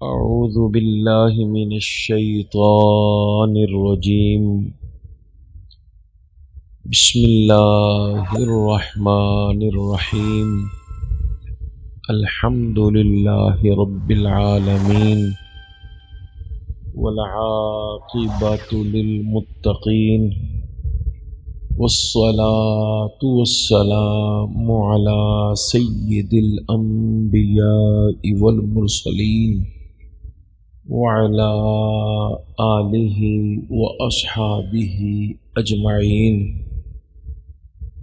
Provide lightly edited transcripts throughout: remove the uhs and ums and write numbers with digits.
أعوذ بالله من الشيطان الرجيم. بسم الله الرحمن الرحيم. الحمد لله رب العالمين والعاقبة للمتقين والصلاة والسلام على سيد الأنبياء والمرسلين وعلى آلہ وأصحابہ اجمعین.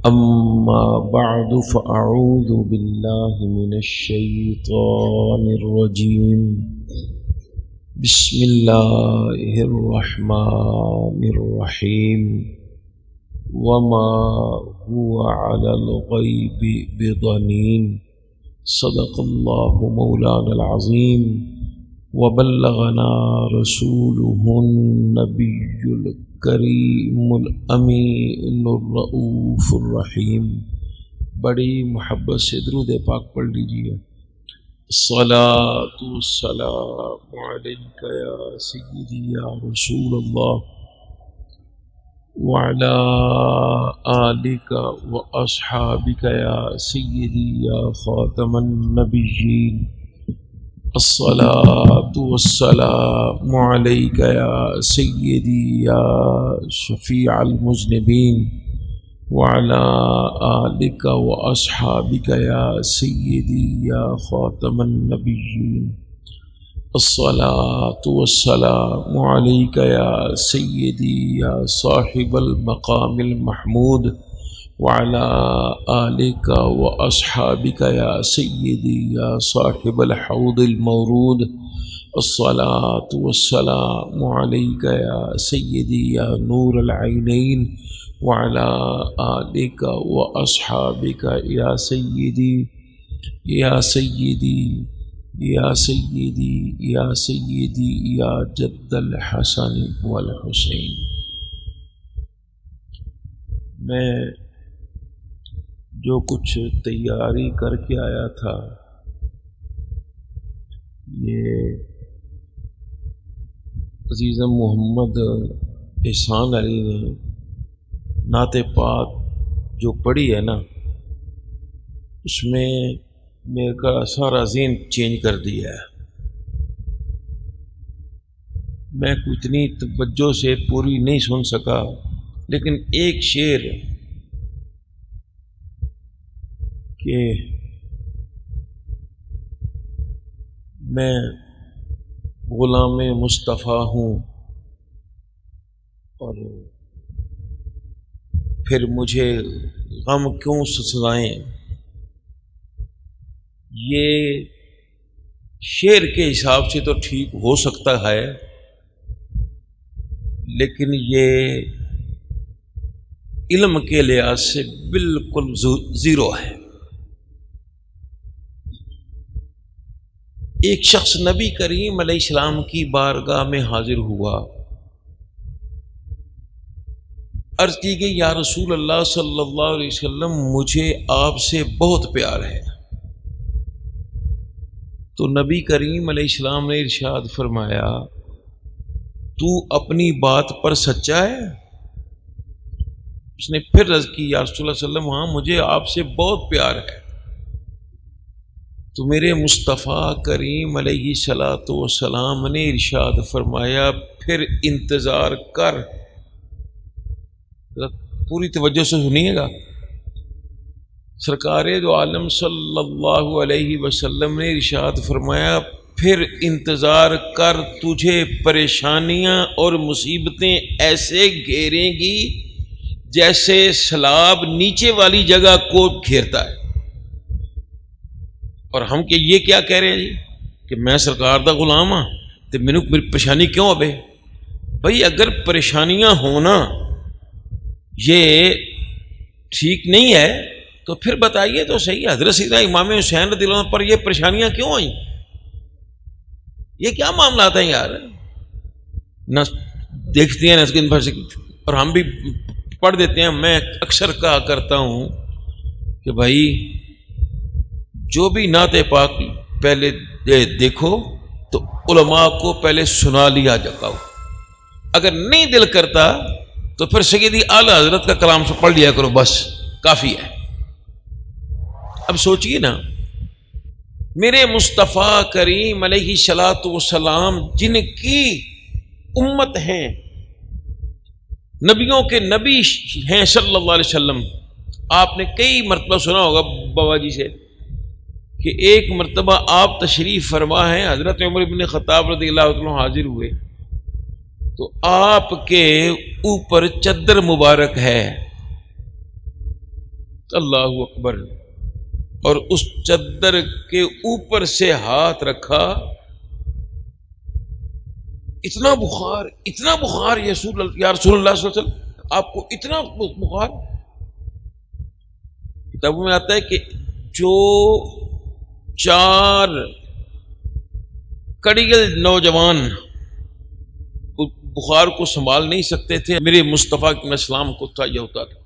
اما بعد فاعوذ باللہ من الشیطان الرجیم. بسم اللہ الرحمن الرحیم. وما هو على الغیب بضنین. صدق اللہ مولانا العظیم. وبلغنا رسوله النبی الکریم الامین الرؤوف الرحیم. بڑی محبت سے درود پاک پڑھ لیجیے. الصلاۃ والسلام علیک یا سیدی یا رسول اللہ وعلی آلک واصحابک یا سیدی یا خاتم النبیین. الصلاة والسلام علیک یا سیدی یا شفیع المذنبین وعلی آلک واصحابک یا سیدی یا خاتم النبیین. الصلاة والسلام علیک یا سیدی یا صاحب المقام المحمود وعلى آلك وأصحابك يا سيدي يا صاحب الحوض المورود. الصلاة والسلام عليك يا سيدي يا نور العينين وعلى آلك وأصحابك يا سيدي يا سيدي يا سيدي يا سيدي يا جد الحسن والحسين. میں جو کچھ تیاری کر کے آیا تھا یہ عزیزم محمد احسان علی نے نعت پاک جو پڑھی ہے نا اس میں میرے کا سارا ذہن چینج کر دیا ہے. میں کو اتنی توجہ سے پوری نہیں سن سکا لیکن ایک شعر کہ میں غلام مصطفیٰ ہوں اور پھر مجھے غم کیوں سزائیں. یہ شعر کے حساب سے تو ٹھیک ہو سکتا ہے لیکن یہ علم کے لحاظ سے بالکل زیرو ہے. ایک شخص نبی کریم علیہ السلام کی بارگاہ میں حاضر ہوا. عرض کی گئی یا رسول اللہ صلی اللہ علیہ وسلم مجھے آپ سے بہت پیار ہے. تو نبی کریم علیہ السلام نے ارشاد فرمایا تو اپنی بات پر سچا ہے؟ اس نے پھر عرض کی یا رسول اللہ صلی اللہ علیہ وسلم ہاں مجھے آپ سے بہت پیار ہے. تو میرے مصطفیٰ کریم علیہ الصلاۃ والسلام نے ارشاد فرمایا پھر انتظار کر. پوری توجہ سے سنیے گا. سرکار دو عالم صلی اللہ علیہ وسلم نے ارشاد فرمایا پھر انتظار کر تجھے پریشانیاں اور مصیبتیں ایسے گھیریں گی جیسے سیلاب نیچے والی جگہ کو گھیرتا ہے. اور ہم کہ یہ کیا کہہ رہے ہیں جی کہ میں سرکار دا غلام ہاں تو میری پریشانی کیوں ہوے؟ بھائی اگر پریشانیاں ہونا یہ ٹھیک نہیں ہے تو پھر بتائیے تو صحیح حضرت سیدنا امام حسین رضی اللہ عنہ پر یہ پریشانیاں کیوں آئیں؟ یہ کیا معاملات ہیں یار؟ نہ دیکھتے ہیں نہ اس کے اور ہم بھی پڑھ دیتے ہیں. میں اکثر کہا کرتا ہوں کہ بھائی جو بھی نعت پاک پہلے دیکھو تو علماء کو پہلے سنا لیا جاؤ، اگر نہیں دل کرتا تو پھر سیدی اعلیٰ حضرت کا کلام سے پڑھ لیا کرو، بس کافی ہے۔ اب سوچئے نا، میرے مصطفیٰ کریم علیہ الصلاۃ والسلام جن کی امت ہیں، نبیوں کے نبی ہیں صلی اللہ علیہ وسلم، آپ نے کئی مرتبہ سنا ہوگا بابا جی سے کہ ایک مرتبہ آپ تشریف فرما ہیں، حضرت عمر بن خطاب رضی اللہ عنہ حاضر ہوئے تو آپ کے اوپر چادر مبارک ہے، اللہ اکبر، اور اس چادر کے اوپر سے ہاتھ رکھا، اتنا بخار یا رسول اللہ صلی اللہ علیہ وسلم، آپ کو اتنا بخار۔ کتابوں میں آتا ہے کہ جو 4 کڑیل نوجوان بخار کو سنبھال نہیں سکتے تھے، میرے مصطفیٰ کے اسلام کو تھا یہ ہوتا تھا،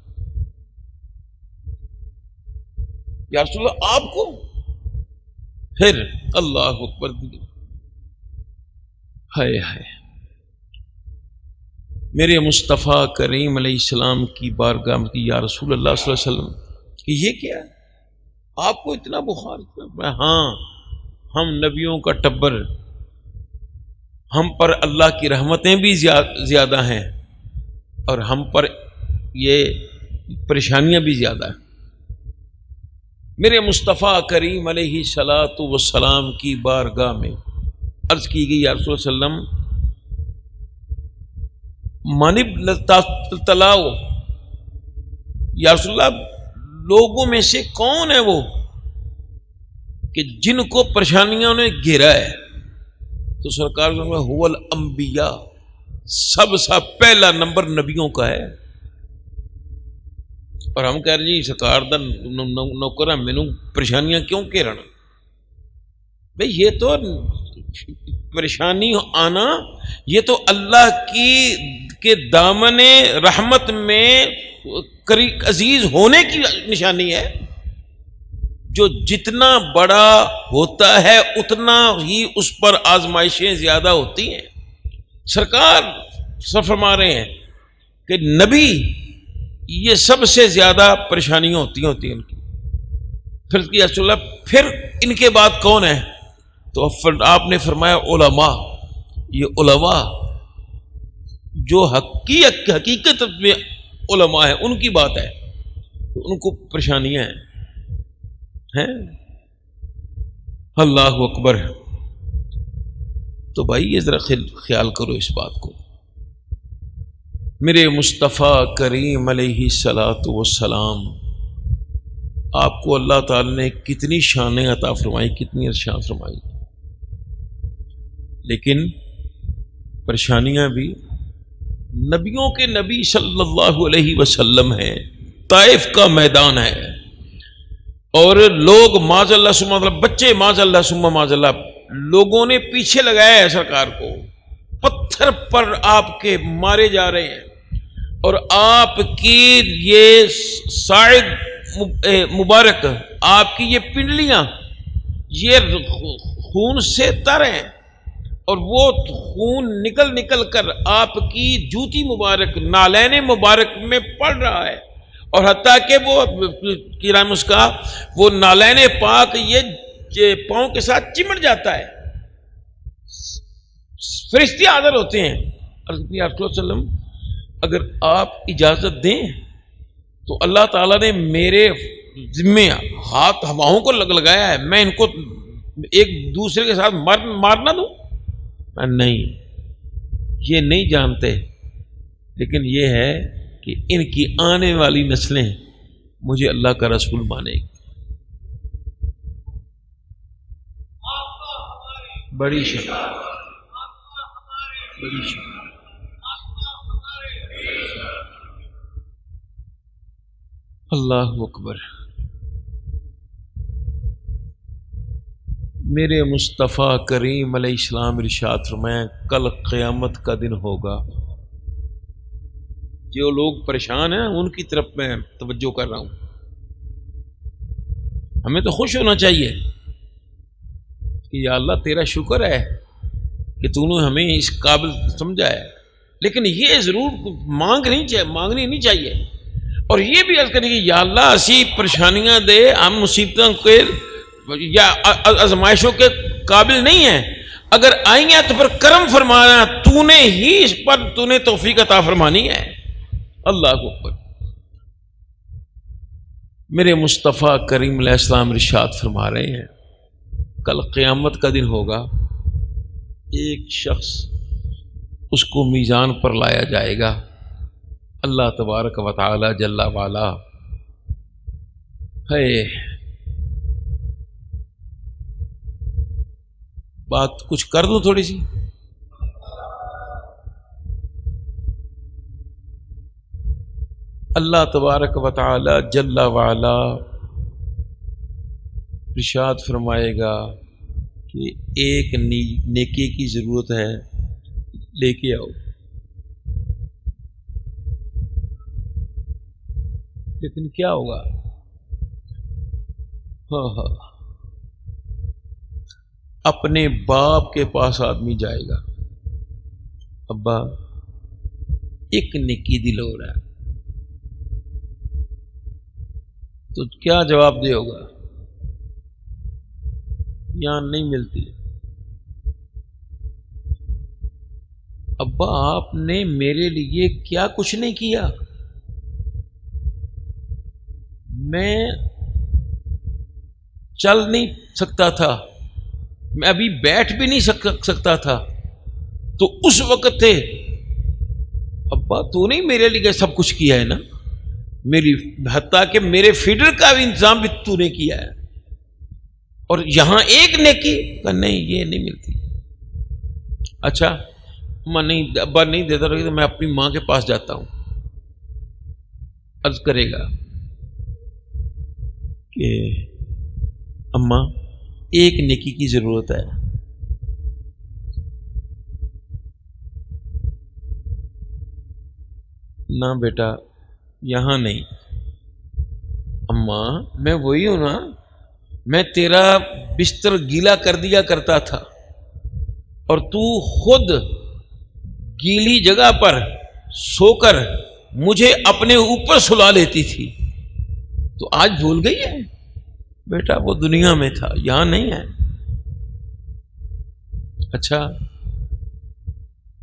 یا رسول اللہ آپ کو، پھر اللہ اکبر، ہائے ہائے، میرے مصطفیٰ کریم علیہ السلام کی بارگاہ میں کہ یا رسول اللہ صلی اللہ علیہ وسلم کہ یہ کیا ہے، آپ کو اتنا بخار؟ ہاں، ہم نبیوں کا ٹبر، ہم پر اللہ کی رحمتیں بھی زیادہ ہیں اور ہم پر یہ پریشانیاں بھی زیادہ ہیں۔ میرے مصطفیٰ کریم علیہ الصلاۃ والسلام کی بارگاہ میں عرض کی گئی یا رسول اللہ صلی اللہ علیہ وسلم منب تلاؤ، یا رسول اللہ لوگوں میں سے کون ہے وہ کہ جن کو پریشانیوں نے گھیرا ہے؟ تو سرکار هو الانبیاء، سب سے پہلا نمبر نبیوں کا ہے، اور ہم کہہ رہے جی سرکار دا نوکر مینوں پریشانیاں کیوں گھیرن؟ بھئی یہ تو پریشانی آنا یہ تو اللہ کے دامن رحمت میں عزیز ہونے کی نشانی ہے۔ جو جتنا بڑا ہوتا ہے اتنا ہی اس پر آزمائشیں زیادہ ہوتی ہیں۔ سرکار فرما رہے ہیں کہ نبی یہ سب سے زیادہ پریشانیاں ہوتی ہیں ان کی۔ پھر یا رسول اللہ پھر ان کے بعد کون ہے؟ تو آپ نے فرمایا علماء، یہ علماء جو حقیقت میں علماء ہیں ان کی بات ہے، تو ان کو پریشانیاں ہیں۔ اللہ اکبر۔ تو بھائی یہ ذرا خیال کرو اس بات کو، میرے مصطفیٰ کریم علیہ الصلاۃ والسلام آپ کو اللہ تعالی نے کتنی شانیں عطا فرمائی، کتنی ارشاد فرمائی، لیکن پریشانیاں بھی نبیوں کے نبی صلی اللہ علیہ وسلم ہیں، طائف کا میدان ہے، اور لوگ معاذ اللہ ثم اللہ، بچے معاذ اللہ ثم معاذ اللہ، لوگوں نے پیچھے لگایا ہے سرکار کو، پتھر پر آپ کے مارے جا رہے ہیں، اور آپ کی یہ ساعد مبارک، آپ کی یہ پنڈلیاں یہ خون سے تر ہیں، اور وہ خون نکل کر آپ کی جوتی مبارک، نالین مبارک میں پڑ رہا ہے، اور حتیٰ کہ وہ کرام اس کا وہ نالین پاک یہ پاؤں کے ساتھ چمٹ جاتا ہے، فرشتے حاضر ہوتے ہیں۔ عرض کی آپ صلی اللہ علیہ وسلم اگر آپ اجازت دیں تو اللہ تعالیٰ نے میرے ذمے ہاتھ ہواؤں کو لگایا ہے، میں ان کو ایک دوسرے کے ساتھ مارنا دوں؟ نہیں، یہ نہیں جانتے، لیکن یہ ہے کہ ان کی آنے والی نسلیں مجھے اللہ کا رسول مانے گی۔ بڑی شان، بڑی شان۔ اللہ اکبر۔ میرے مصطفیٰ کریم علیہ السلام ارشاد فرمائیں کل قیامت کا دن ہوگا، جو لوگ پریشان ہیں ان کی طرف میں توجہ کر رہا ہوں، ہمیں تو خوش ہونا چاہیے کہ یا اللہ تیرا شکر ہے کہ تو نے ہمیں اس قابل سمجھا ہے، لیکن یہ ضرور مانگنی نہیں چاہیے، اور یہ بھی عرض کریں کہ یا اللہ اسی پریشانیاں دے، ہم مصیبتوں کے یا آزمائشوں کے قابل نہیں ہیں، اگر آئی ہیں تو پھر کرم فرمانا، تو نے ہی اس پر تو نے توفیق عطا فرمانی ہے۔ اللہ اکبر۔ میرے مصطفیٰ کریم علیہ السلام ارشاد فرما رہے ہیں کل قیامت کا دن ہوگا، ایک شخص اس کو میزان پر لایا جائے گا، اللہ تبارک و تعالی جل وعلا ہے۔ بات کچھ کر دوں تھوڑی سی؟ اللہ تبارک و تعالی جل وعلا ارشاد فرمائے گا کہ ایک نیکی کی ضرورت ہے، لے کے آؤ، لیکن کیا ہوگا؟ ہاں اپنے باپ کے پاس آدمی جائے گا، ابا ایک نیکی دی لوڑ ہے، تو کیا جواب دے ہوگا؟ یہاں نہیں ملتی۔ ابا آپ نے میرے لیے کیا کچھ نہیں کیا، میں چل نہیں سکتا تھا، میں ابھی بیٹھ بھی نہیں سکتا تھا، تو اس وقت تھے ابا تو نہیں میرے لیے سب کچھ کیا ہے نا، میری حتیٰ کہ میرے فیڈر کا بھی انتظام بھی تو نے کیا ہے، اور یہاں ایک نیکی کہ نہیں یہ نہیں ملتی۔ اچھا نہیں ابا نہیں دیتا رہے تو میں اپنی ماں کے پاس جاتا ہوں، عرض کرے گا کہ اماں ایک نیکی کی ضرورت ہے، نہ بیٹا یہاں نہیں، اماں میں وہی ہوں نا، میں تیرا بستر گیلا کر دیا کرتا تھا اور تو خود گیلی جگہ پر سو کر مجھے اپنے اوپر سلا لیتی تھی، تو آج بھول گئی ہے؟ بیٹا وہ دنیا میں تھا، یہاں نہیں ہے۔ اچھا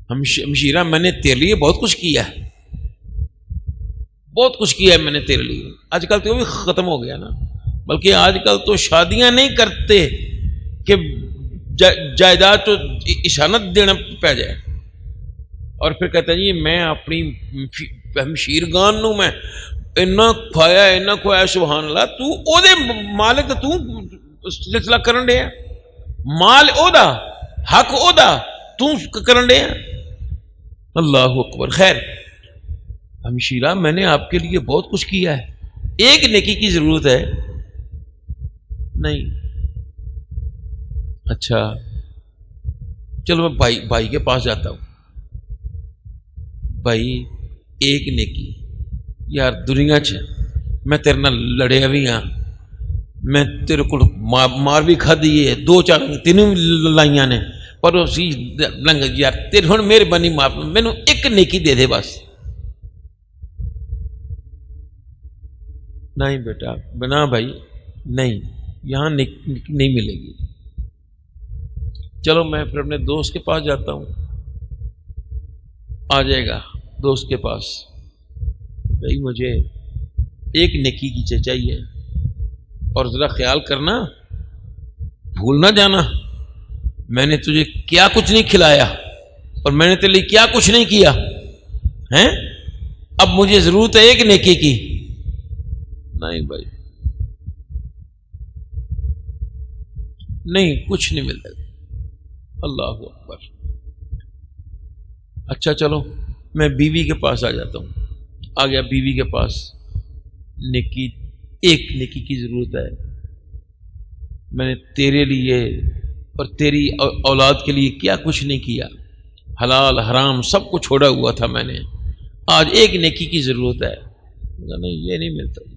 ہمشیرہ میں نے تیرے لیے بہت کچھ کیا ہے، بہت کچھ کیا ہے میں نے تیرے لیے، آج کل تو وہ بھی ختم ہو گیا نا، بلکہ آج کل تو شادیاں نہیں کرتے کہ جائیداد تو اشانت دینا پہ جائے، اور پھر کہتا ہے جی میں اپنی ہمشیرگان نو میں اینا کھوایا سبحان اللہ، تو او دے مالک تو سلسلہ کرن دے مال او دا حق او دا تو کرن دے۔ اللہ اکبر۔ خیر ہمشیرہ میں نے آپ کے لیے بہت کچھ کیا ہے، ایک نیکی کی ضرورت ہے، نہیں اچھا چلو میں بھائی کے پاس جاتا ہوں، بھائی ایک نیکی یار دنیا چ میں تیرے نال لڑیا بھی ہاں، میں تیرے کو مار بھی کھا دیے، دو چار تینوں لائیاں نے، پر اسی لنگ یار تیرے ہن مہربانی معاف مینوں ایک نیکی دے دے بس۔ نہیں بیٹا بنا بھائی نہیں، یہاں نہیں ملے گی، چلو میں پھر اپنے دوست کے پاس جاتا ہوں، آ جائے گا دوست کے پاس، بھائی مجھے ایک نیکی کی چاہیے، اور ذرا خیال کرنا بھول نہ جانا میں نے تجھے کیا کچھ نہیں کھلایا اور میں نے تیرے لیے کیا کچھ نہیں کیا ہیں، اب مجھے ضرورت ہے ایک نیکی کی۔ نہیں بھائی نہیں کچھ نہیں ملتا۔ اللہ اکبر۔ اچھا چلو میں بیوی کے پاس آ جاتا ہوں، آ گیا بیوی کے پاس، نیکی ایک نیکی کی ضرورت ہے، میں نے تیرے لیے اور تیری اولاد کے لیے کیا کچھ نہیں کیا، حلال حرام سب کو چھوڑا ہوا تھا میں نے، آج ایک نیکی کی ضرورت ہے، نہیں یہ نہیں ملتا۔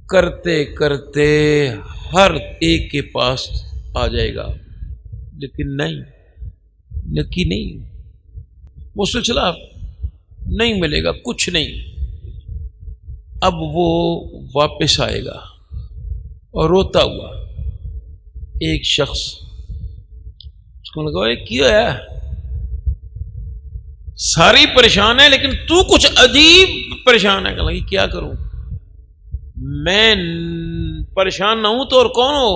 کرتے کرتے ہر ایک کے پاس آ جائے گا، لیکن نہیں، نیکی نہیں، وہ سلسلہ نہیں ملے گا، کچھ نہیں۔ اب وہ واپس آئے گا اور روتا ہوا۔ ایک شخص اس کو لگا کیا ہے، ساری پریشان ہے لیکن تو کچھ عجیب پریشان ہے۔ کہ کیا کروں، میں پریشان نہ ہوں تو اور کون ہو؟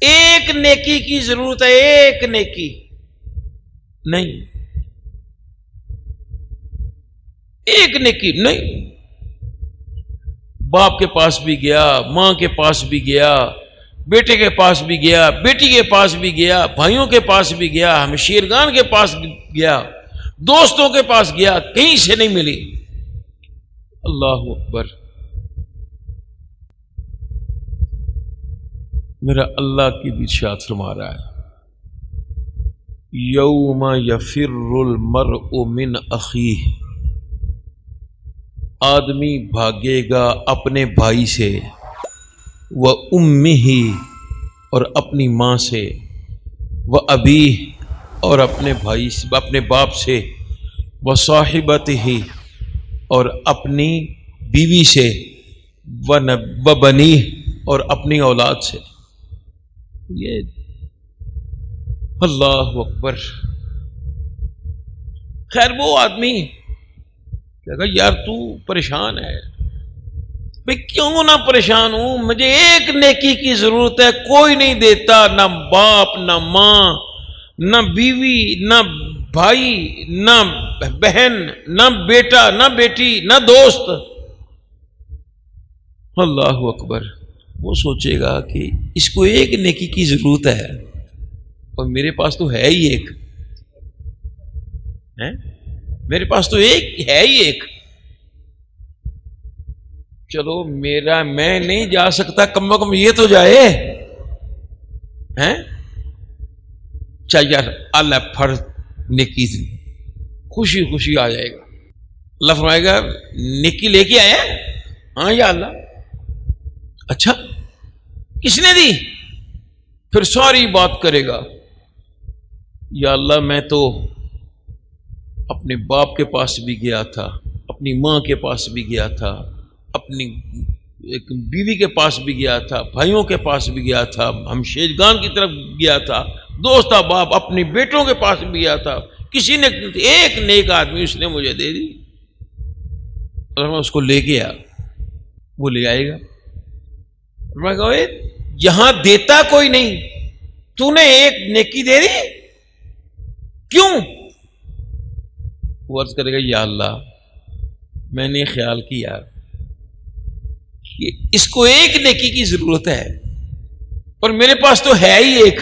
ایک نیکی کی ضرورت ہے، ایک نیکی نہیں، ایک نیکی نہیں۔ باپ کے پاس بھی گیا، ماں کے پاس بھی گیا، بیٹے کے پاس بھی گیا، بیٹی کے پاس بھی گیا، بھائیوں کے پاس بھی گیا، ہمشیرگان کے پاس گیا، دوستوں کے پاس گیا، کہیں سے نہیں ملی۔ اللہ اکبر۔ میرا اللہ کی بھی ارشاد فرما رہا ہے، یوم یفر المرء من اخیہ، آدمی بھاگے گا اپنے بھائی سے، وَأُمِّهِ، اور اپنی ماں سے، وَأَبِيهِ، اور اپنے بھائی سے، اپنے باپ سے، وَصَاحِبَتِهِ، اور اپنی بیوی سے، وَبَنِيهِ، اور اپنی اولاد سے۔ یہ اللہ اکبر۔ خیر وہ آدمی کہا یار تو پریشان ہے، میں کیوں نہ پریشان ہوں، مجھے ایک نیکی کی ضرورت ہے، کوئی نہیں دیتا، نہ باپ، نہ ماں، نہ بیوی، نہ بھائی، نہ بہن، نہ بیٹا، نہ بیٹی، نہ دوست۔ اللہ اکبر۔ وہ سوچے گا کہ اس کو ایک نیکی کی ضرورت ہے اور میرے پاس تو ہے ہی ایک، میرے پاس تو ایک ہے ہی ایک، چلو میرا میں نہیں جا سکتا، کم از کم یہ تو جائے، چاہے یار اللہ فرض نیکی سے خوشی خوشی آ جائے گا۔ اللہ فرمائے گا نیکی لے کے آیا؟ ہاں یا اللہ۔ اچھا کس نے دی؟ پھر ساری بات کرے گا، یا اللہ میں تو اپنے باپ کے پاس بھی گیا تھا، اپنی ماں کے پاس بھی گیا تھا، اپنی ایک بیوی کے پاس بھی گیا تھا، بھائیوں کے پاس بھی گیا تھا، ہمشیرگان کی طرف گیا تھا، دوست احباب اپنی بیٹوں کے پاس بھی گیا تھا، کسی نے ایک نیک آدمی اس نے مجھے دے دی، اور میں اس کو لے کے آ، وہ لے آئے گا۔ میں کہا یہاں دیتا کوئی نہیں، تو نے ایک نیکی دے دی، کیوں؟ وہ عرض کرے گا یا اللہ میں نے خیال کیا کہ اس کو ایک نیکی کی ضرورت ہے اور میرے پاس تو ہے ہی ایک،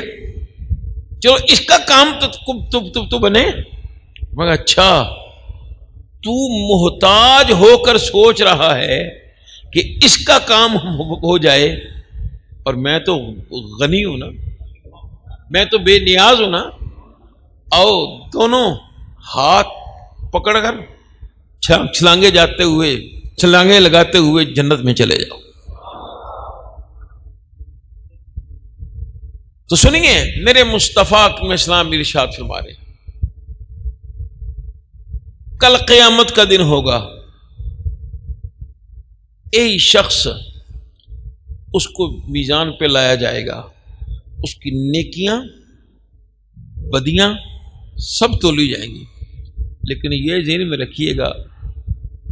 چلو اس کا کام تو بنے۔ میں کہا اچھا تو محتاج ہو کر سوچ رہا ہے کہ اس کا کام ہو جائے، اور میں تو غنی ہوں نا، میں تو بے نیاز ہوں نا، آؤ دونوں ہاتھ پکڑ کر چھلانگے جاتے ہوئے، چھلانگے لگاتے ہوئے جنت میں چلے جاؤ۔ تو سنیے میرے مصطفیٰ میں اسلام ارشاد فرما رہے کل قیامت کا دن ہوگا، ایک شخص اس کو میزان پہ لایا جائے گا، اس کی نیکیاں بدیاں سب تولی جائیں گی، لیکن یہ ذہن میں رکھیے گا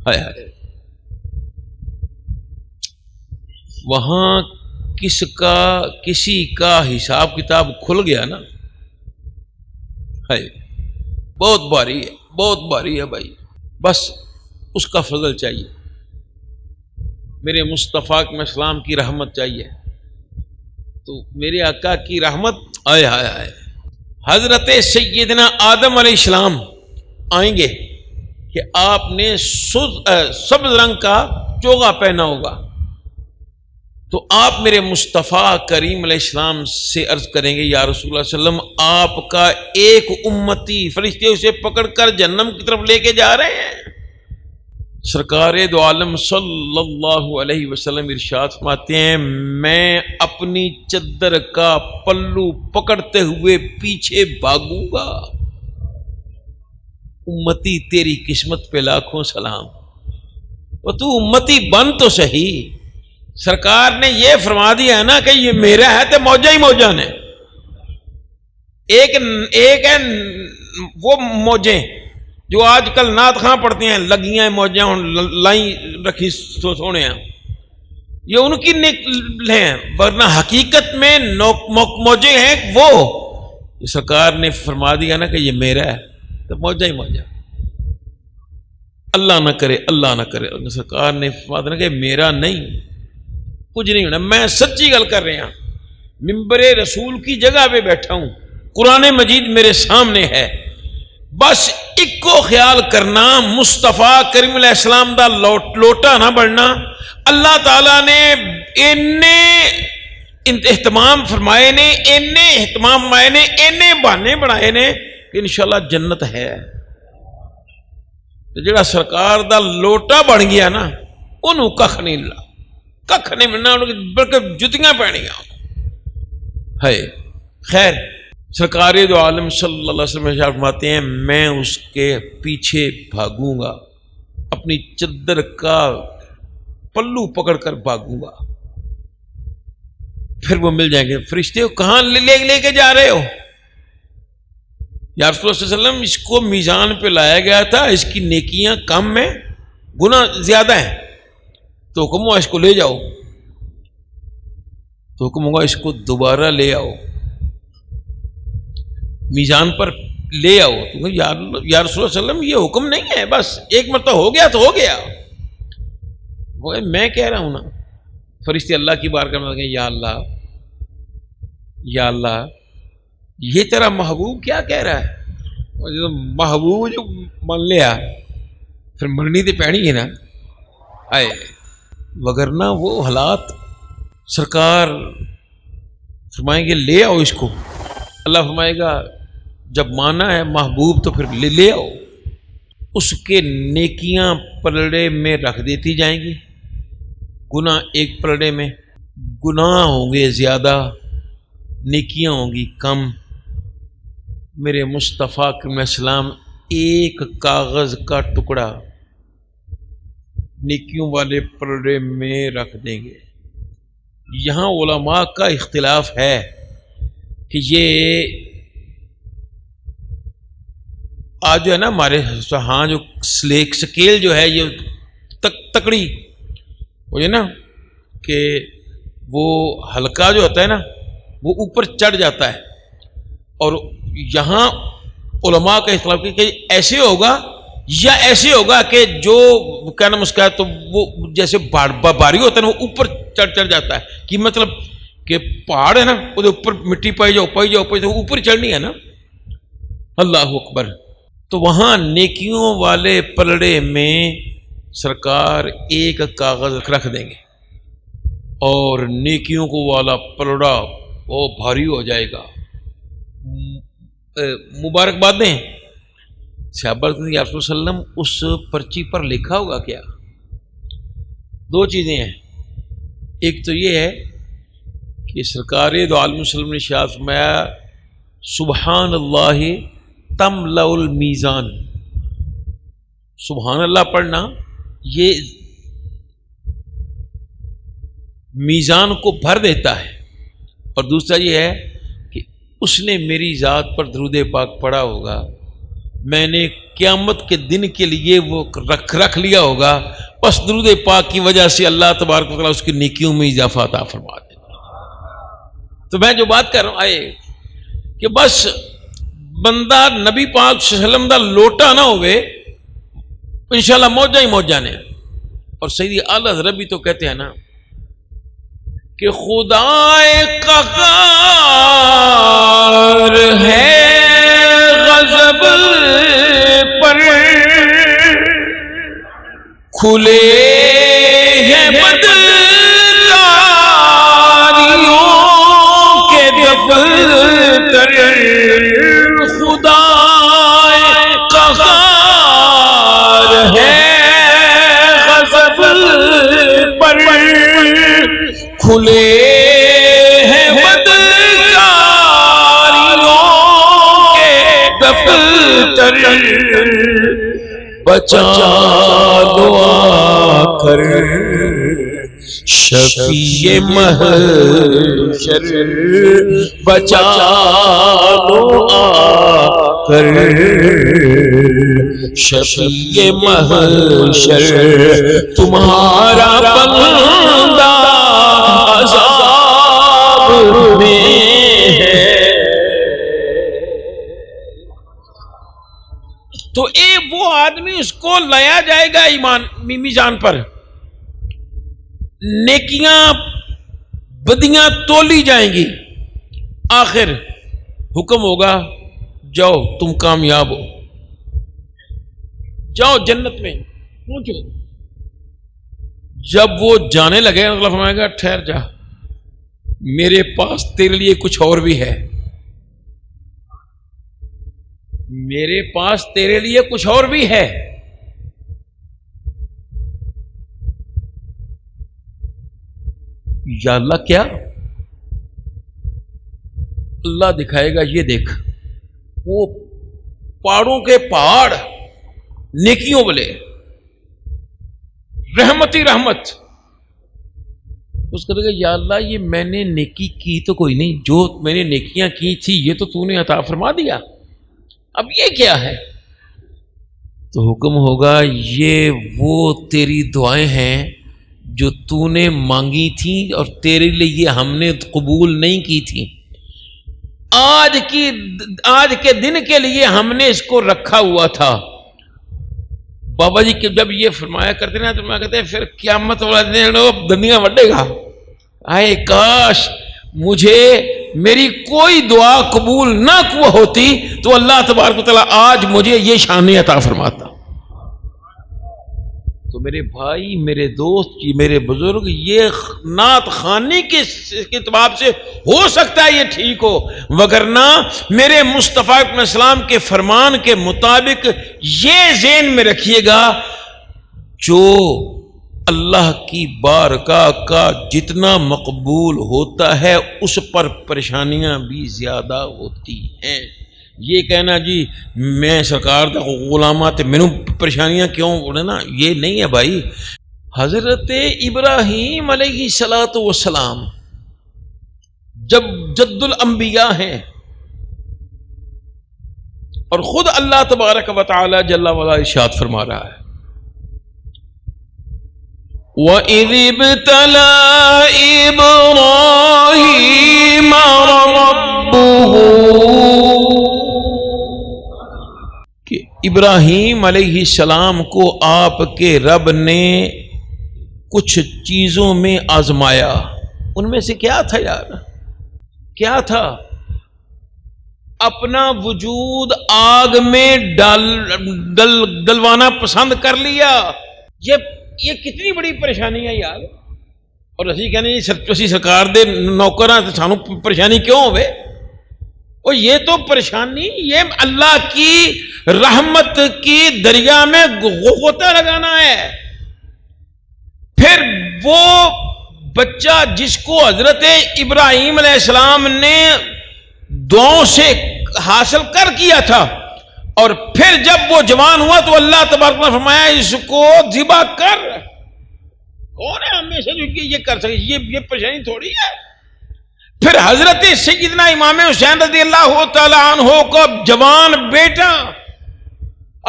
ہائے ہائے وہاں کسی کا حساب کتاب کھل گیا نا، ہے بہت بھاری ہے، بہت بھاری ہے بھائی، بس اس کا فضل چاہیے، میرے مصطفیٰ میں اسلام کی رحمت چاہیے، تو میرے آقا کی رحمت آئے ہائے ہائے۔ حضرت سیدنا آدم علیہ السلام آئیں گے کہ آپ نے سبز رنگ کا چوغا پہنا ہوگا، تو آپ میرے مصطفیٰ کریم علیہ السلام سے عرض کریں گے یا رسول اللہ صلی اللہ علیہ وسلم آپ کا ایک امتی، فرشتے اسے پکڑ کر جہنم کی طرف لے کے جا رہے ہیں، سرکار دو عالم صلی اللہ علیہ وسلم ارشاد فرماتے ہیں میں اپنی چادر کا پلو پکڑتے ہوئے پیچھے بھاگوں گا. امتی تیری قسمت پہ لاکھوں سلام. وہ تو امتی بن تو صحیح. سرکار نے یہ فرما دیا ہے نا کہ یہ میرا ہے تو موجہ ہی موجہ نے. ایک ہے وہ موجیں جو آج کل نعت خواں پڑھتے ہیں لگیاں ہیں موجیں لائیں رکھی سونے ہیں, یہ ان کی ہیں, ورنہ حقیقت میں موجیں ہیں وہ. سرکار نے فرما دیا نا کہ یہ میرا ہے تو موجہ ہی موجہ. اللہ نہ کرے اللہ نہ کرے. سرکار نے فرما دیا کہ میرا نہیں, کچھ نہیں ہونا. میں سچی گل کر رہا ہوں, ممبر رسول کی جگہ پہ بیٹھا ہوں, قرآن مجید میرے سامنے ہے. بس ایک کو خیال کرنا, مصطفیٰ کریم علیہ السلام دا لوٹا نہ بڑھنا. اللہ تعالیٰ نے اہتمام فرمائے نے, اہتمام فرمائے نے, بہانے بنائے نے کہ انشاءاللہ جنت ہے. جڑا سرکار دا لوٹا بن گیا نا انہوں کخ نہیں ملا, کخ نہیں ملنا, بلکہ جتیاں پہنیاں ہے. خیر, سرکار دو عالم صلی اللہ علیہ وسلم فرماتے ہیں میں اس کے پیچھے بھاگوں گا, اپنی چادر کا پلو پکڑ کر بھاگوں گا. پھر وہ مل جائیں گے. فرشتے ہو کہاں لے کے جا رہے ہو؟ یا رسول اللہ صلی اللہ علیہ وسلم اس کو میزان پہ لایا گیا تھا, اس کی نیکیاں کم ہیں, گناہ زیادہ ہیں, تو حکم ہوا اس کو لے جاؤ. تو حکم ہوگا اس کو دوبارہ لے آؤ, میزان پر لے آؤ. تو یا رسول اللہ صلی اللہ علیہ وسلم یہ حکم نہیں ہے, بس ایک مرتبہ ہو گیا تو ہو گیا. وہ میں کہہ رہا ہوں نا. فرشتے اللہ کی بارگاہ میں کہ یا اللہ یا اللہ یہ تیرا محبوب کیا کہہ رہا ہے؟ محبوب جو مان لیا پھر مننی تو پہنی ہے نا. آئے وگرنہ وہ حالات. سرکار فرمائیں گے لے آؤ اس کو. اللہ فرمائے گا جب مانا ہے محبوب تو پھر لے آؤ. اس کے نیکیاں پلڑے میں رکھ دیتی جائیں گی, گناہ ایک پلڑے میں. گناہ ہوں گے زیادہ, نیکیاں ہوں گی کم. میرے مصطفیٰ کریم علیہ السلام ایک کاغذ کا ٹکڑا نیکیوں والے پلڑے میں رکھ دیں گے. یہاں علماء کا اختلاف ہے کہ یہ آج جو ہے نا ہمارے ہاں جو سکیل جو ہے یہ تکڑی وہ ہے نا کہ وہ ہلکا جو ہوتا ہے نا وہ اوپر چڑھ جاتا ہے. اور یہاں علماء کا اختلاف کہ ایسے ہوگا یا ایسے ہوگا کہ جو کیا نام اس کا ہے تو وہ جیسے باری ہوتا ہے نا وہ اوپر چڑھ جاتا ہے. کہ مطلب کہ پہاڑ ہے نا وہ اوپر مٹی پائی جاؤ اوپر چڑھنی ہے نا. اللہ اکبر. تو وہاں نیکیوں والے پلڑے میں سرکار ایک کاغذ رکھ دیں گے اور نیکیوں کو والا پلڑا وہ بھاری ہو جائے گا. مبارکبادیں صحابہ یا رسول صلی اللہ علیہ وسلم اس پرچی پر لکھا ہوگا کیا؟ دو چیزیں ہیں. ایک تو یہ ہے کہ سرکار دو عالم وسلم نے شاہ فرمایا سبحان اللہ تملأ المیزان. سبحان اللہ پڑھنا یہ میزان کو بھر دیتا ہے. اور دوسرا یہ ہے کہ اس نے میری ذات پر درود پاک پڑھا ہوگا, میں نے قیامت کے دن کے لیے وہ رکھ لیا ہوگا, بس درود پاک کی وجہ سے اللہ تبارک و تعالیٰ اس کی نیکیوں میں اضافہ عطا فرما دے. تو میں جو بات کر رہا ہوں آئے کہ بس بندہ نبی پاک صلی اللہ علیہ وسلم دا لوٹا نہ ہوئے انشاءاللہ موجہ ہی موجہ نے. اور سیدی اعلیٰ حضرت بھی تو کہتے ہیں نا کہ خدا قہار ہے غضب پر کھلے ہیں بدکاریوں کے دفتر. خدا قہار ہے بچا لو آ کر شفیع محشر بچا لو آ کر شفیع محشر تمہارا بندہ عذاب میں ہے. تو وہ آدمی اس کو لایا جائے گا ایمان میزان پر، نیکیاں بدیاں تولی جائیں گی، آخر حکم ہوگا جاؤ تم کامیاب ہو، جاؤ جنت میں پہنچو. جب وہ جانے لگے اللہ فرمائے گا ٹھہر جا، میرے پاس تیرے لیے کچھ اور بھی ہے، میرے پاس تیرے لیے کچھ اور بھی ہے. یا اللہ کیا؟ اللہ دکھائے گا یہ دیکھ وہ پہاڑوں کے پہاڑ نیکیوں والے، رحمتی رحمت. اس کا کہے گا یا اللہ یہ میں نے نیکی کی تو کوئی نہیں، جو میں نے نیکیاں کی تھی یہ تو تو نے عطا فرما دیا، اب یہ کیا ہے؟ تو حکم ہوگا یہ وہ تیری دعائیں ہیں جو تو نے مانگی تھیں اور تیرے لیے ہم نے قبول نہیں کی تھی، آج کے دن کے لیے ہم نے اس کو رکھا ہوا تھا. بابا جی جب یہ فرمایا کرتے نا تو میں کہتے ہیں پھر قیامت والا دن دنیا وڈے گا، آئے کاش مجھے میری کوئی دعا قبول نہ ہوتی تو اللہ تبارک و تعالیٰ آج مجھے یہ شان عطا فرماتا. تو میرے بھائی، میرے دوست، میرے بزرگ، یہ نعت خوانی کے اعتبار سے ہو سکتا ہے یہ ٹھیک ہو، وگرنہ میرے مصطفیٰ علیہ السلام کے فرمان کے مطابق یہ ذہن میں رکھیے گا جو اللہ کی بارگاہ کا جتنا مقبول ہوتا ہے اس پر پریشانیاں بھی زیادہ ہوتی ہیں. یہ کہنا جی میں سرکار دا غلامہ تے مینوں پریشانیاں کیوں ہونے نا، یہ نہیں ہے بھائی. حضرت ابراہیم علیہ الصلوۃ والسلام جب جد الانبیاء ہیں اور خود اللہ تبارک و تعالی جل وعلا ارشاد فرما رہا ہے وَإِذِ ابْتَلَىٰ إِبْرَاهِيمَ رَبُّهُ، کہ ابراہیم علیہ السلام کو آپ کے رب نے کچھ چیزوں میں آزمایا. ان میں سے کیا تھا یار؟ کیا تھا؟ اپنا وجود آگ میں ڈلوانا پسند کر لیا. یہ کتنی بڑی پریشانی ہے یار. اور اسی کہنے اسی سرکار دے نوکر ہیں سانو پریشانی کیوں ہوئے؟ اور یہ تو پریشانی یہ اللہ کی رحمت کی دریا میں غوطہ لگانا ہے. پھر وہ بچہ جس کو حضرت ابراہیم علیہ السلام نے دعاؤں سے حاصل کر کیا تھا، اور پھر جب وہ جوان ہوا تو اللہ تبارک نے فرمایا اس کو ذبح کر. کون ہے ہمیشہ جو یہ کر سکے؟ یہ پریشانی تھوڑی ہے. پھر حضرت سیدنا امام حسین رضی اللہ تعالی عنہ کو جوان بیٹا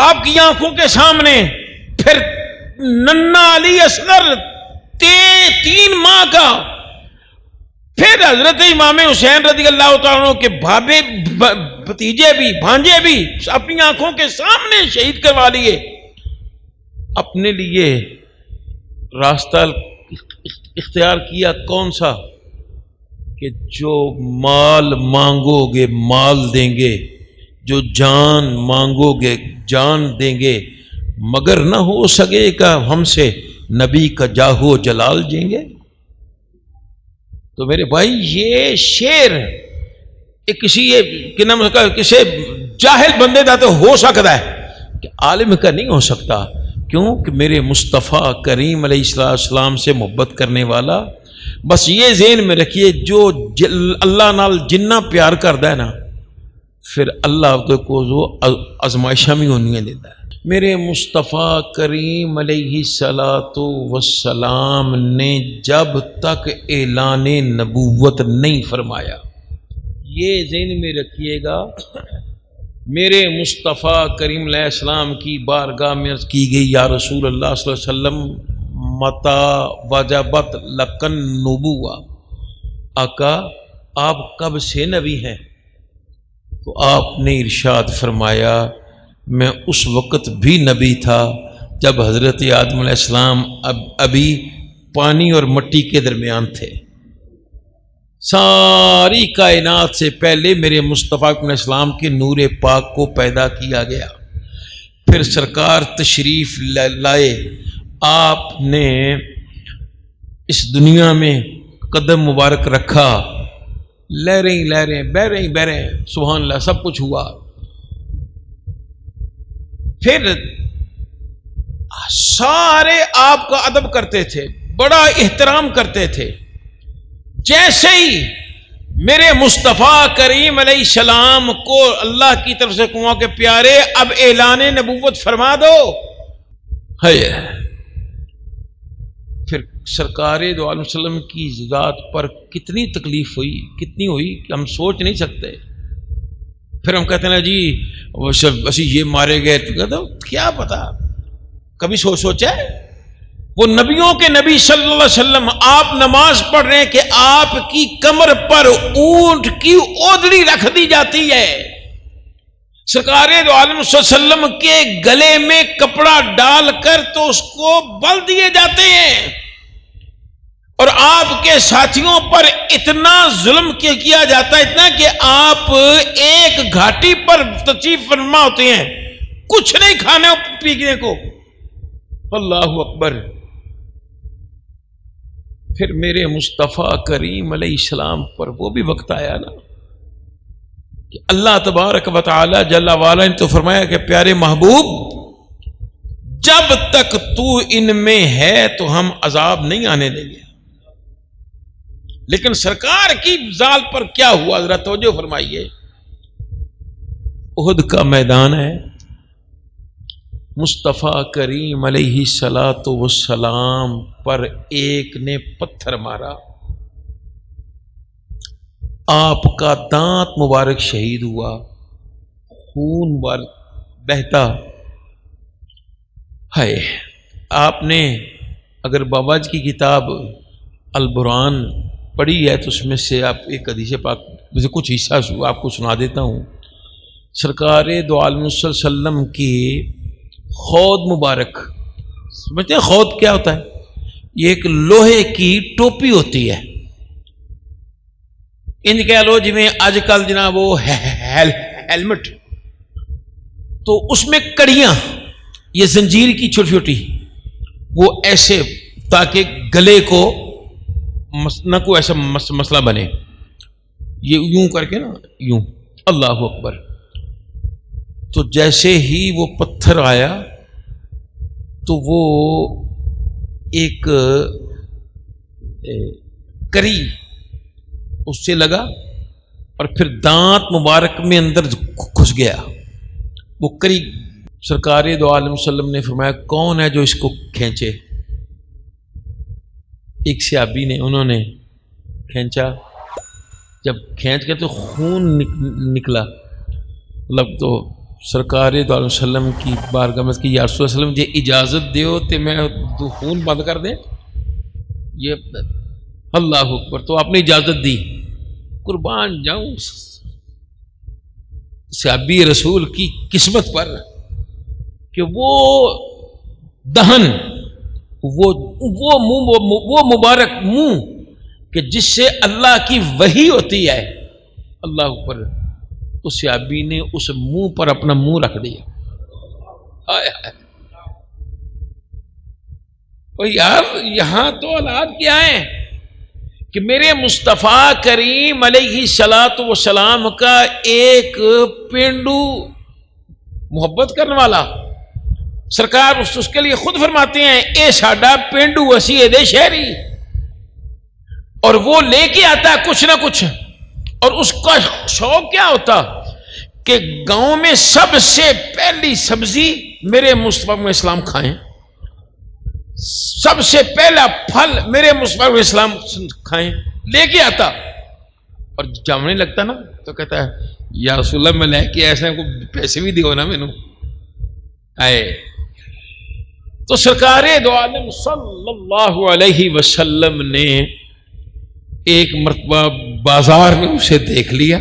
آپ کی آنکھوں کے سامنے، پھر ننا علی اصغر 3 ماہ کا، پھر حضرت امام حسین رضی اللہ تعالیٰ عنہ کے بھابے بھتیجے بھی بھانجے بھی اپنی آنکھوں کے سامنے شہید کروا لیے. اپنے لیے راستہ اختیار کیا کون سا؟ کہ جو مال مانگو گے مال دیں گے، جو جان مانگو گے جان دیں گے، مگر نہ ہو سکے گا ہم سے نبی کا جاہو جلال دیں گے. تو میرے بھائی یہ شعر کسی جاہل بندے کا تو ہو سکتا ہے کہ عالم کا نہیں ہو سکتا. کیوں کہ میرے مصطفیٰ کریم علیہ السلام سے محبت کرنے والا، بس یہ ذہن میں رکھیے جو اللہ نال جنہ پیار کردا ہے نا پھر اللہ کو وہ آزمائشاں بھی ہونی دیتا ہے۔ میرے مصطفیٰ کریم علیہ الصلاۃ والسلام نے جب تک اعلان نبوت نہیں فرمایا، یہ ذہن میں رکھیے گا، میرے مصطفیٰ کریم علیہ السلام کی بارگاہ میں عرض کی گئی یا رسول اللہ صلی اللہ علیہ وسلم متا وجبت لکن نبوہ، آقا آپ کب سے نبی ہیں؟ تو آپ نے ارشاد فرمایا میں اس وقت بھی نبی تھا جب حضرت آدم علیہ السلام ابھی پانی اور مٹی کے درمیان تھے۔ ساری کائنات سے پہلے میرے مصطفیٰ علیہ السلام کے نور پاک کو پیدا کیا گیا، پھر سرکار تشریف لائے، آپ نے اس دنیا میں قدم مبارک رکھا، لہریں لہریں بہ رہی سبحان اللہ سب کچھ ہوا، پھر سارے آپ کا ادب کرتے تھے، بڑا احترام کرتے تھے، جیسے ہی میرے مصطفیٰ کریم علیہ السلام کو اللہ کی طرف سے کہا کہ پیارے اب اعلان نبوت فرما دو، ہے پھر سرکار دو عالم وسلم کی ذات پر کتنی تکلیف ہوئی، کتنی ہوئی کہ ہم سوچ نہیں سکتے۔ پھر ہم کہتے ہیں نا جی اسی یہ مارے گئے، تو کیا پتا، کبھی سوچا ہے؟ وہ نبیوں کے نبی صلی اللہ علیہ وسلم آپ نماز پڑھ رہے ہیں کہ آپ کی کمر پر اونٹ کی اوڑھنی رکھ دی جاتی ہے، سرکار دو عالم صلی اللہ علیہ وسلم کے گلے میں کپڑا ڈال کر تو اس کو بل دیے جاتے ہیں، اور آپ کے ساتھیوں پر اتنا ظلم کیا جاتا ہے، اتنا کہ آپ ایک گھاٹی پر تشریف فرما ہوتے ہیں، کچھ نہیں کھانے پینے کو، اللہ اکبر۔ پھر میرے مصطفیٰ کریم علیہ السلام پر وہ بھی وقت آیا نا کہ اللہ تبارک و تعالی جل وعلا نے تو فرمایا کہ پیارے محبوب جب تک تو ان میں ہے تو ہم عذاب نہیں آنے دیں گے، لیکن سرکار کی ذات پر کیا ہوا ذرا توجہ فرمائیے۔ احد کا میدان ہے، مصطفیٰ کریم علیہ الصلاۃ والسلام پر ایک نے پتھر مارا، آپ کا دانت مبارک شہید ہوا، خون مبارک بہتا ہے۔ آپ نے اگر بابا جی کی کتاب البرہان پڑھی ہے تو اس میں سے آپ ایک حدیث پاک مجھے کچھ حصہ آپ کو سنا دیتا ہوں۔ سرکار دو عالم صلی اللہ علیہ وسلم کی خود مبارک، سمجھتے ہیں خود کیا ہوتا ہے؟ یہ ایک لوہے کی ٹوپی ہوتی ہے، ان کہہ لو جی میں آج کل جناب وہ ہیلمٹ، تو اس میں کڑیاں یہ زنجیر کی چھوٹی چھوٹی وہ ایسے تاکہ گلے کو نہ کوئی ایسا مسئلہ بنے، یہ یوں کر کے نا یوں، اللہ اکبر۔ تو جیسے ہی وہ پتھر آیا تو وہ ایک کری اس سے لگا اور پھر دانت مبارک میں اندر گھس گیا وہ کری۔ سرکار دو عالم صلی اللہ علیہ وسلم نے فرمایا کون ہے جو اس کو کھینچے؟ ایک صحابی نے، انہوں نے کھینچا، جب کھینچ کے تو خون نکلا، مطلب تو سرکار دو علیہ وسلم کی بارگاہ میں کہ یا رسول اللہ علیہ وسلم یہ اجازت دیو تو میں خون بند کر دیں، یہ اللہ اکبر۔ تو آپ نے اجازت دی، قربان جاؤں صحابی رسول کی قسمت پر کہ وہ دہن، وہ مبارک منہ کہ جس سے اللہ کی وحی ہوتی ہے، اللہ اوپر، اس صحابی نے اس منہ پر اپنا منہ رکھ دیا۔ یار یہاں تو حالات کیا ہیں کہ میرے مصطفیٰ کریم علیہ الصلاۃ والسلام کا ایک پینڈو محبت کرنے والا سرکار اس کے لیے خود فرماتے ہیں اے ساڈا پینڈو اسی دے شہری، اور وہ لے کے آتا ہے کچھ نہ کچھ، اور اس کا شوق کیا ہوتا کہ گاؤں میں سب سے پہلی سبزی میرے مصطفیٰ علیہ السلام کھائیں، سب سے پہلا پھل میرے مصطفیٰ علیہ السلام کھائیں، لے کے آتا اور جامنے لگتا نا تو کہتا ہے یا رسول اللہ میں لے کے ایسا کو پیسے بھی دیو نا مینوں آئے۔ تو سرکار دو عالم صلی اللہ علیہ وسلم نے ایک مرتبہ بازار میں اسے دیکھ لیا،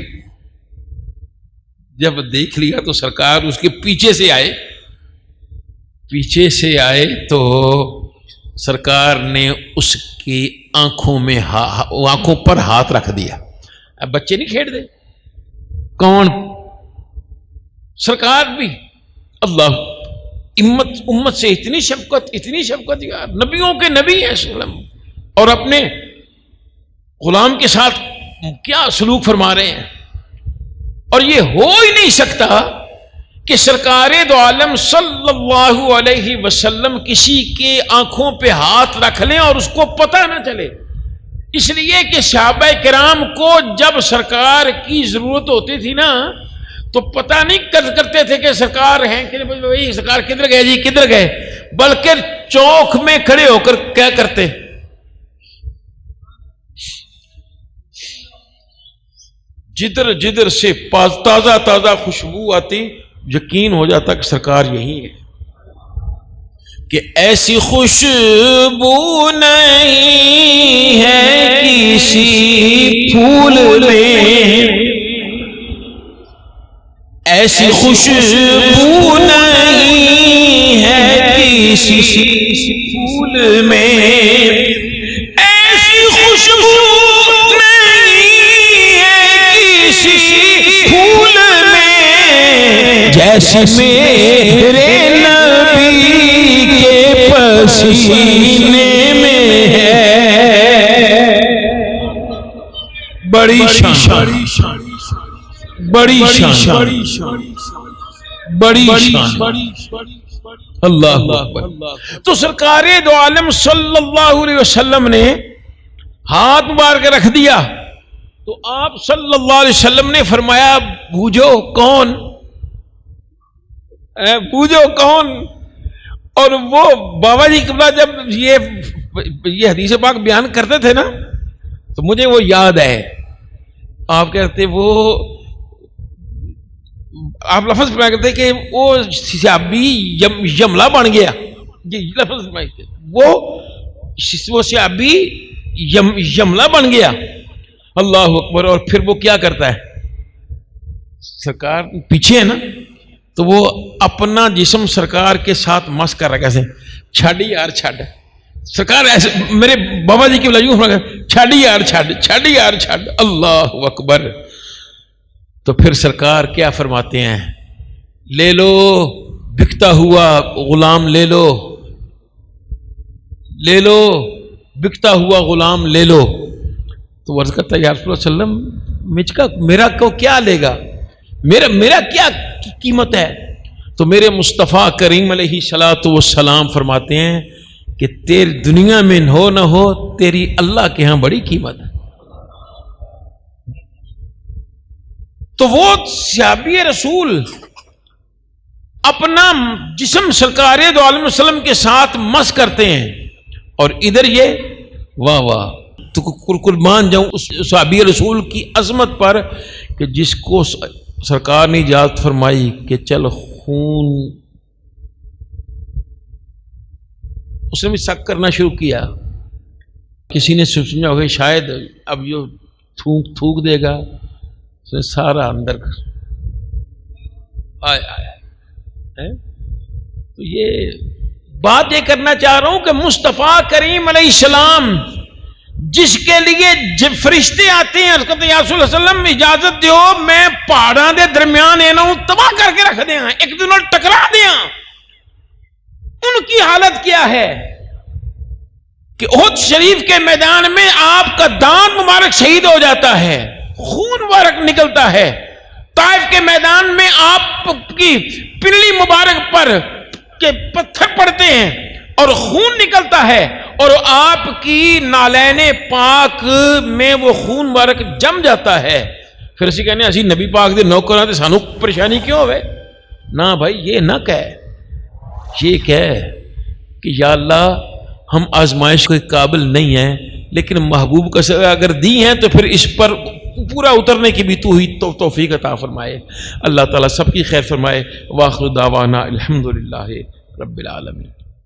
جب دیکھ لیا تو سرکار اس کے پیچھے سے آئے تو سرکار نے اس کی آنکھوں پر ہاتھ رکھ دیا۔ اب بچے نہیں کھیڑ دے، کون؟ سرکار بھی اللہ امت سے اتنی شفقت یار، نبیوں کے نبی ہیں وسلم، اور اپنے غلام کے ساتھ کیا سلوک فرما رہے ہیں۔ اور یہ ہو ہی نہیں سکتا کہ سرکار دو عالم صلی اللہ علیہ وسلم کسی کے آنکھوں پہ ہاتھ رکھ لیں اور اس کو پتہ نہ چلے، اس لیے کہ صحابہ کرام کو جب سرکار کی ضرورت ہوتی تھی نا تو پتہ نہیں کرتے تھے کہ سرکار ہیں کہ بھائی سرکار کدھر گئے جی کدھر گئے، بلکہ چوک میں کھڑے ہو کر کیا کرتے، جدھر سے تازہ خوشبو آتی یقین ہو جاتا کہ سرکار یہی ہے، کہ ایسی خوشبو نہیں ہے کسی پھول میں، ایسی خوشبو نہیں ہے کسی پھول میں، ایسی خوشبو جیسے میرے نبی کے پسینے میں ہے۔ بڑی شان اللہ اکبر۔ تو سرکار دو عالم صلی اللہ علیہ وسلم نے ہاتھ مبارک رکھ دیا تو آپ صلی اللہ علیہ وسلم نے فرمایا بوجھو کون، پوجو کون؟ اور وہ بابا جی قبلہ جب یہ حدیث پاک بیان کرتے تھے نا تو مجھے وہ یاد ہے، آپ کہتے وہ آپ لفظ فرمایا کرتے کہ وہ صحابی یملا بن گیا، یہ لفظ وہ صحابی یملا بن گیا، اللہ اکبر۔ اور پھر وہ کیا کرتا ہے، سرکار پیچھے ہے نا تو وہ اپنا جسم سرکار کے ساتھ مس کر رہا کیسے، چھڈ یار چھڈ، سرکار ایسے میرے بابا جی کی وجہ چھڈ یار چھڈ، اللہ اکبر۔ تو پھر سرکار کیا فرماتے ہیں، لے لو بکتا ہوا غلام، لے لو بکتا ہوا غلام لے لو۔ تو عرض کرتا ہے یا رسول اللہ علیہ وسلم میرا کو کیا لے گا، میرا کیا قیمت ہے؟ تو میرے مصطفیٰ کریم علیہ الصلوۃ والسلام فرماتے ہیں کہ تیری دنیا میں ہو نہ ہو تیری اللہ کے ہاں بڑی قیمت ہے۔ تو وہ صحابی رسول اپنا جسم سرکار دو عالم وسلم کے ساتھ مس کرتے ہیں، اور ادھر یہ واہ واہ، تو قربان جاؤں اس صحابی رسول کی عظمت پر کہ جس کو سرکار نے اجازت فرمائی کہ چل خون، اس نے بھی شک کرنا شروع کیا، کسی نے سوچا ہوگا شاید اب یہ تھوک دے گا، اس نے سارا اندر تو یہ بات یہ کرنا چاہ رہا ہوں کہ مصطفیٰ کریم علیہ السلام جس کے لیے جب فرشتے آتے ہیں کہتے ہیں یا رسول اللہ علیہ وسلم اجازت دیو میں پہاڑاں دے درمیان انہوں تباہ کر کے رکھ دیاں، ایک دن اور ٹکرا دیاں، ان کی حالت کیا ہے کہ احد شریف کے میدان میں آپ کا دانت مبارک شہید ہو جاتا ہے، خون مبارک نکلتا ہے، طائف کے میدان میں آپ کی پنڈلی مبارک پر کے پتھر پڑتے ہیں اور خون نکلتا ہے، اور آپ کی نالین پاک میں وہ خون مبارک جم جاتا ہے، پھر اسی کہنے اسی نبی پاک دے نوکر ہیں تے سانو پریشانی کیوں ہوئے؟ نہ بھائی یہ نہ کہے، یہ کہے کہ یا اللہ ہم آزمائش کے قابل نہیں ہیں، لیکن محبوب کا سزا اگر دی ہیں تو پھر اس پر پورا اترنے کی بھی تو ہی توفیق عطا فرمائے۔ اللہ تعالیٰ سب کی خیر فرمائے۔ وآخر دعوانا الحمدللہ رب العالمین۔